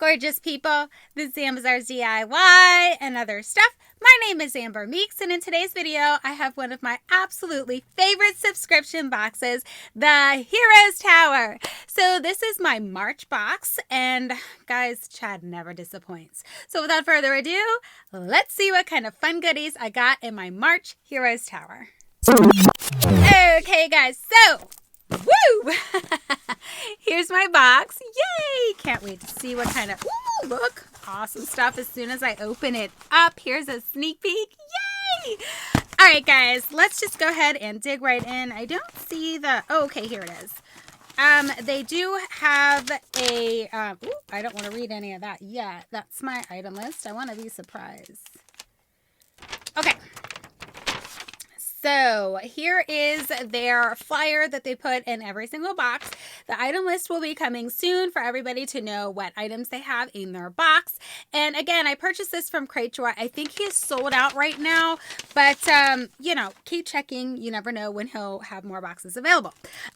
gorgeous people? This is Amber's DIY and other stuff. My name is Amber Meeks, and in today's video, I have one of my absolutely favorite subscription boxes, the Heroes Tower. So this is my March box, and guys, Chad never disappoints. So without further ado, let's see what kind of fun goodies I got in my March Heroes Tower. Okay, guys, so woo! Here's my box. Yay! Can't wait to see what kind of, ooh, look, awesome stuff as soon as I open it up. Here's a sneak peek. Yay! All right, guys, let's just go ahead and dig right in. I don't see the, oh, okay, here it is. They do have a, ooh, I don't want to read any of that yet. That's my item list. I want to be surprised. Okay. So here is their flyer that they put in every single box. The item list will be coming soon for everybody to know what items they have in their box. And again, I purchased this from Cratejoy. I think he's sold out right now, but you know, keep checking. You never know when he'll have more boxes available.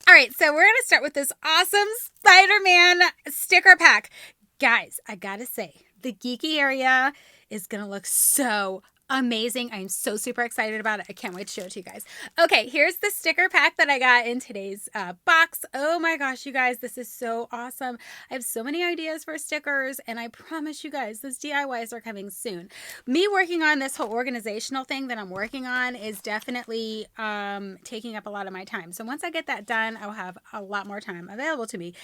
All right, so we're going to start with this awesome Spider-Man sticker pack. Guys, I got to say, the geeky area is going to look so amazing. I'm so super excited about it. I can't wait to show it to you guys. Okay, here's the sticker pack that I got in today's box. Oh my gosh, you guys, this is so awesome. I have so many ideas for stickers, and I promise you guys, those DIYs are coming soon. Me working on this whole organizational thing that I'm working on is definitely taking up a lot of my time. So once I get that done, I'll have a lot more time available to me.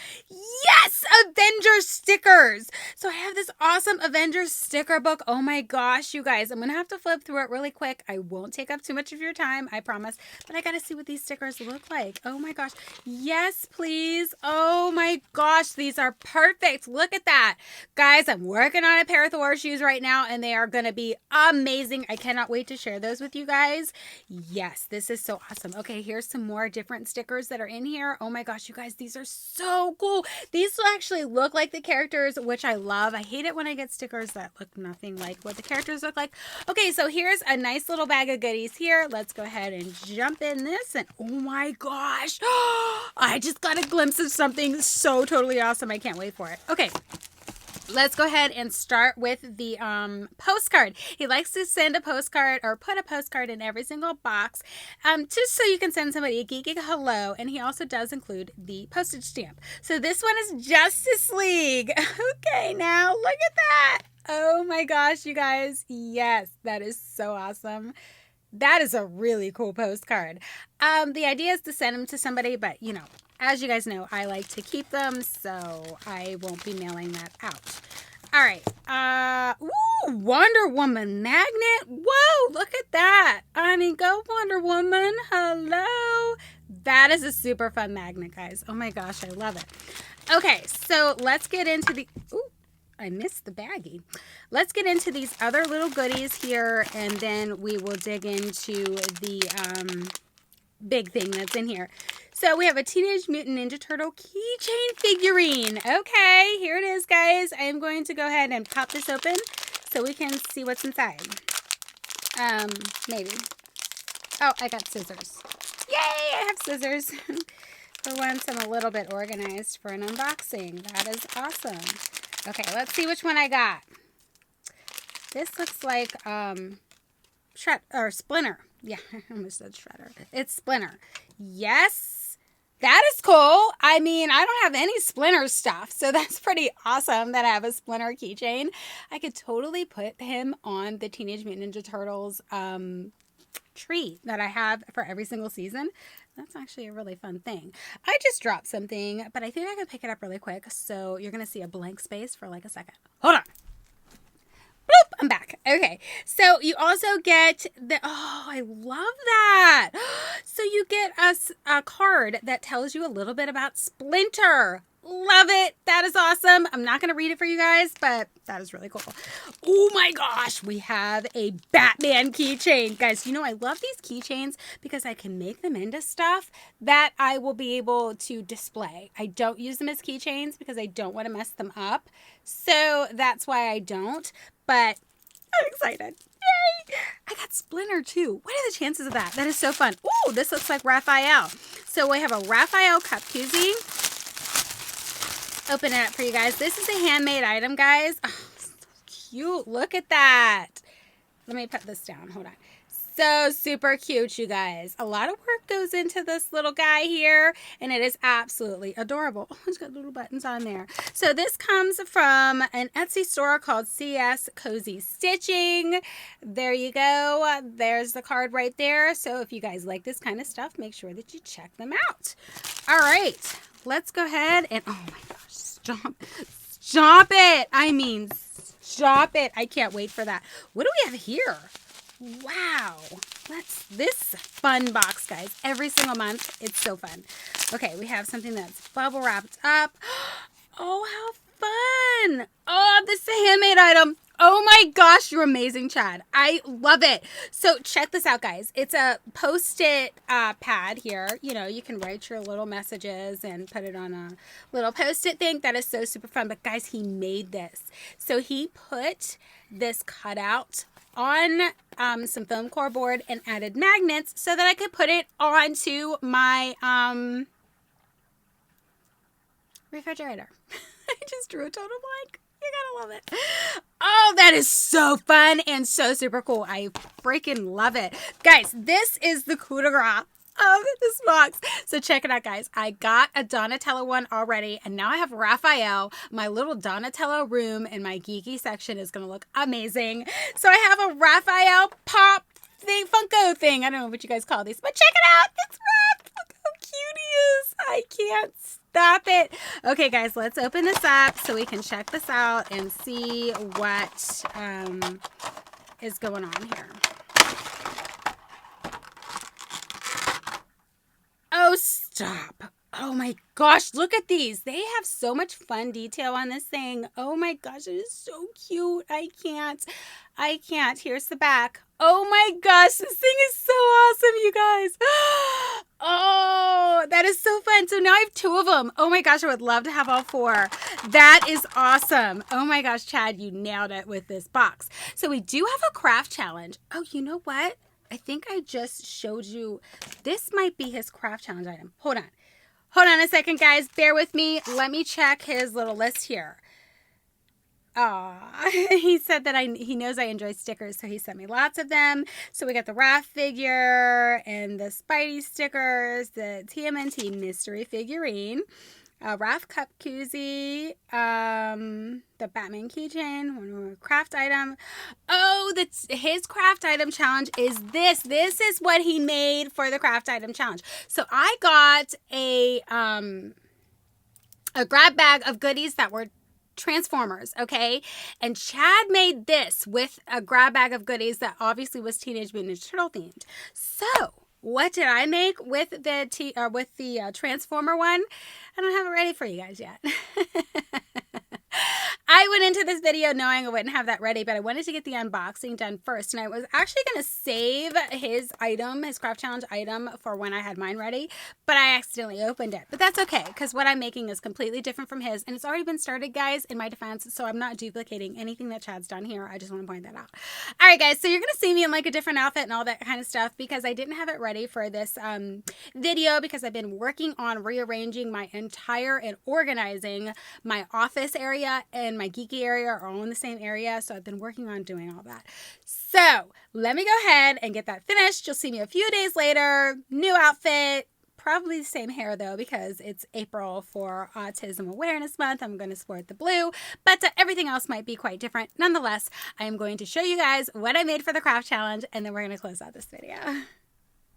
Yes, Avengers stickers. So I have this awesome Avengers sticker book. Oh my gosh, you guys, I'm gonna have to flip through it really quick. I won't take up too much of your time, I promise, but I gotta see what these stickers look like. Oh my gosh, yes please. Oh my gosh, these are perfect. Look at that, guys. I'm working on a pair of Thor shoes right now, and they are gonna be amazing. I cannot wait to share those with you guys. Yes, this is so awesome. Okay, here's some more different stickers that are in here. Oh my gosh, you guys, these are so cool. These actually look like the characters, which I love. I hate it when I get stickers that look nothing like what the characters look like. Okay, so here's a nice little bag of goodies here. Let's go ahead and jump in this. And oh my gosh, I just got a glimpse of something so totally awesome. I can't wait for it. Okay, let's go ahead and start with the postcard. He likes to send a postcard or put a postcard in every single box just so you can send somebody a geeky hello. And he also does include the postage stamp. So this one is Justice League. Okay, now look at that. Oh my gosh, you guys. Yes, that is so awesome. That is a really cool postcard. The idea is to send them to somebody, but you know, as you guys know, I like to keep them, so I won't be mailing that out. All right. Ooh, Wonder Woman magnet. Whoa, look at that. I mean, go Wonder Woman. Hello. That is a super fun magnet, guys. Oh my gosh, I love it. Okay, so let's get into the... Ooh, I missed the baggie. Let's get into these other little goodies here, and then we will dig into the big thing that's in here. So we have a Teenage Mutant Ninja Turtle keychain figurine. Okay, here it is, guys. I am going to go ahead and pop this open so we can see what's inside. Maybe. Oh, I got scissors. Yay, I have scissors. For once, I'm a little bit organized for an unboxing. That is awesome. Okay, let's see which one I got. This looks like Splinter. Yeah, I almost said Shredder. It's Splinter. Yes, that is cool. I mean, I don't have any Splinter stuff, so that's pretty awesome that I have a Splinter keychain. I could totally put him on the Teenage Mutant Ninja Turtles tree that I have for every single season. That's actually a really fun thing. I just dropped something, but I think I can pick it up really quick. So you're going to see a blank space for like a second. Hold on. Bloop, I'm back. Okay. So you also get the, oh, I love that. So you get a card that tells you a little bit about Splinter. Love it. That is awesome. I'm not going to read it for you guys, but that is really cool. Oh my gosh. We have a Batman keychain. Guys, you know, I love these keychains because I can make them into stuff that I will be able to display. I don't use them as keychains because I don't want to mess them up. So that's why I don't, but I'm excited. Yay! I got Splinter too. What are the chances of that? That is so fun. Oh, this looks like Raphael. So we have a Raphael cup koozie. open it up for you guys. This is a handmade item, guys. Oh, so cute. Look at that. Let me put this down. Hold on. So super cute, you guys. A lot of work goes into this little guy here, and it is absolutely adorable. Oh, it's got little buttons on there. So this comes from an Etsy store called CS Cozy Stitching. There you go. There's the card right there. So if you guys like this kind of stuff, make sure that you check them out. All right, let's go ahead and, oh my gosh, stop it. I mean, stop it. I can't wait for that. What do we have here? Wow, this fun box, guys. Every single month, it's so fun. Okay, we have something that's bubble wrapped up. Oh, how fun. Oh, this is a handmade item. Oh my gosh, you're amazing, Chad. I love it. So check this out, guys. It's a Post-it pad here. You know, you can write your little messages and put it on a little Post-it thing. That is so super fun. But guys, he made this. So he put this cutout on some foam core board and added magnets so that I could put it onto my refrigerator. I just drew a total blank. You gotta love it. Oh, that is so fun and so super cool. I freaking love it. Guys, this is the coup de grace of this box. So check it out, guys. I got a Donatello one already, and now I have Raphael. My little Donatello room in my geeky section is going to look amazing. So I have a Raphael pop thing, Funko thing. I don't know what you guys call these, but check it out. It's wrapped. Look how cute he is. I can't stop it. Okay, guys, let's open this up so we can check this out and see what is going on here. Oh, stop. Oh my gosh, look at these. They have so much fun detail on this thing. Oh my gosh, it is so cute. I can't. Here's the back. Oh my gosh, this thing is so awesome, you guys. Oh, that is so fun. So now I have 2 of them. Oh my gosh, I would love to have all 4. That is awesome. Oh my gosh, Chad, you nailed it with this box. So we do have a craft challenge. Oh, you know what? I think I just showed you. This might be his craft challenge item. Hold on a second, guys. Bear with me. Let me check his little list here. He said that he knows I enjoy stickers, so he sent me lots of them. So we got the Raph figure and the Spidey stickers, the TMNT mystery figurine, Raph cup koozie, the Batman keychain, one more craft item. Oh, his craft item challenge is this. This is what he made for the craft item challenge. So I got a grab bag of goodies that were Transformers, okay? And Chad made this with a grab bag of goodies that obviously was Teenage Mutant Ninja Turtle themed. So what did I make with the Transformer one? I don't have it ready for you guys yet. I went into this video knowing I wouldn't have that ready, but I wanted to get the unboxing done first. And I was actually going to save his craft challenge item for when I had mine ready, but I accidentally opened it. But that's okay, because what I'm making is completely different from his, and it's already been started, guys, in my defense, so I'm not duplicating anything that Chad's done here. I just want to point that out. All right, guys, so you're going to see me in like a different outfit and all that kind of stuff because I didn't have it ready for this video because I've been working on rearranging my entire and organizing my office area and my geeky area are all in the same area, so I've been working on doing all that. So let me go ahead and get that finished. You'll see me a few days later, new outfit, probably the same hair though because it's April for Autism Awareness Month. I'm going to sport the blue, but everything else might be quite different. Nonetheless, I am going to show you guys what I made for the craft challenge, and then we're going to close out this video.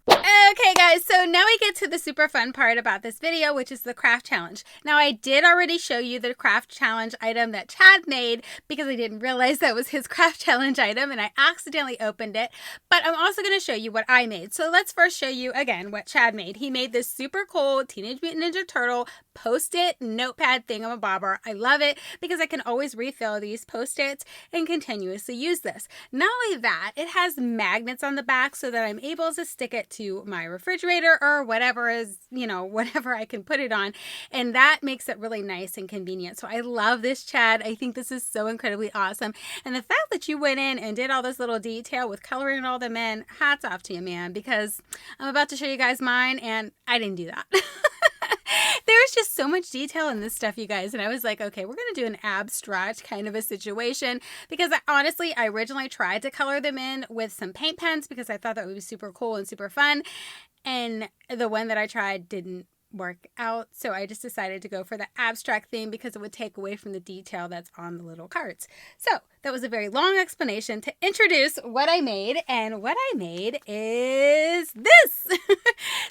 Okay, guys, so now we get to the super fun part about this video, which is the craft challenge. Now, I did already show you the craft challenge item that Chad made because I didn't realize that was his craft challenge item and I accidentally opened it, but I'm also going to show you what I made. So let's first show you again what Chad made. He made this super cool Teenage Mutant Ninja Turtle Post-it notepad thingamabobber. I love it because I can always refill these Post-its and continuously use this. Not only that, it has magnets on the back so that I'm able to stick it to my refrigerator or whatever is, whatever I can put it on. And that makes it really nice and convenient. So I love this, Chad. I think this is so incredibly awesome. And the fact that you went in and did all this little detail with coloring all them in, hats off to you, man, because I'm about to show you guys mine and I didn't do that. There's just so much detail in this stuff, you guys. And I was like, okay, we're going to do an abstract kind of a situation because honestly, I originally tried to color them in with some paint pens because I thought that would be super cool and super fun. And the one that I tried didn't work out, so I just decided to go for the abstract theme because it would take away from the detail that's on the little cards. So that was a very long explanation to introduce what I made, and what I made is this.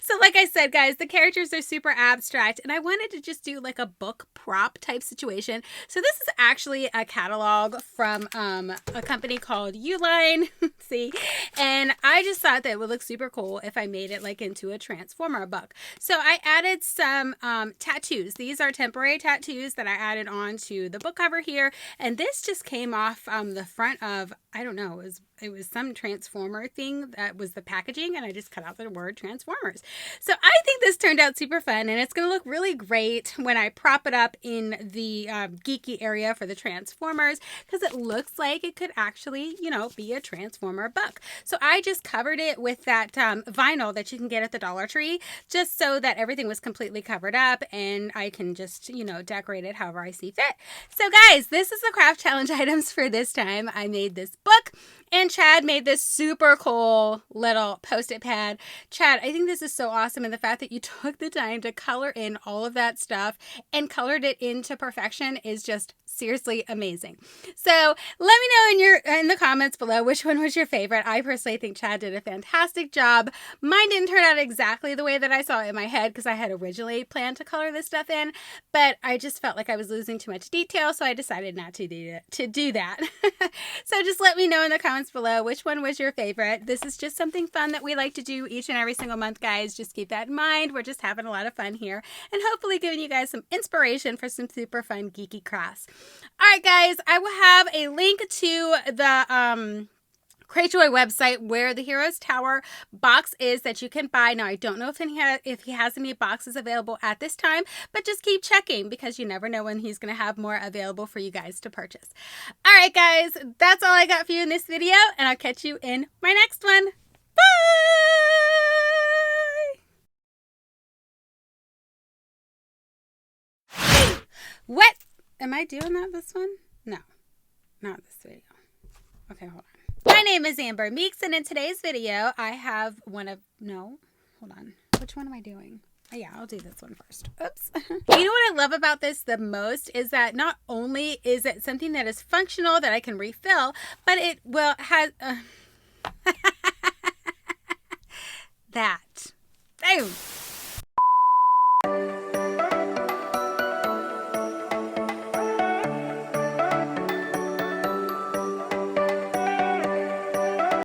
So like I said, guys, the characters are super abstract, and I wanted to just do like a book prop type situation. So this is actually a catalog from a company called Uline. See, and I just thought that it would look super cool if I made it like into a Transformer book. So I added some tattoos. These are temporary tattoos that I added on to the book cover here, and this just came off the front of, I don't know, it was some Transformer thing that was the packaging, and I just cut out the word Transformers. So I think this turned out super fun, and it's going to look really great when I prop it up in the geeky area for the Transformers, because it looks like it could actually, you know, be a Transformer book. So I just covered it with that vinyl that you can get at the Dollar Tree, just so that everything was completely covered up, and I can just, you know, decorate it however I see fit. So guys, this is the craft challenge items for this time. I made this book, and Chad made this super cool little post-it pad. Chad, I think this is so awesome, and the fact that you took the time to color in all of that stuff and colored it into perfection is just seriously amazing. So let me know in the comments below which one was your favorite. I personally think Chad did a fantastic job. Mine didn't turn out exactly the way that I saw it in my head because I had originally planned to color this stuff in, but I just felt like I was losing too much detail, so I decided not to do that. So just let me know in the comments below which one was your favorite. This is just something fun that we like to do each and every single month, guys. Just keep that in mind. We're just having a lot of fun here, and hopefully giving you guys some inspiration for some super fun geeky crafts. All right, guys, I will have a link to the Cratejoy website where the Heroes Tower box is that you can buy. Now, I don't know if he has any boxes available at this time, but just keep checking because you never know when he's going to have more available for you guys to purchase. All right, guys, that's all I got for you in this video, and I'll catch you in my next one. Bye! What? Am I doing that this one? No, not this video. Okay, hold on. My name is Amber Meeks, and in today's video, I have no, hold on. Which one am I doing? Oh, yeah, I'll do this one first. Oops. You know what I love about this the most is that not only is it something that is functional that I can refill, but it has...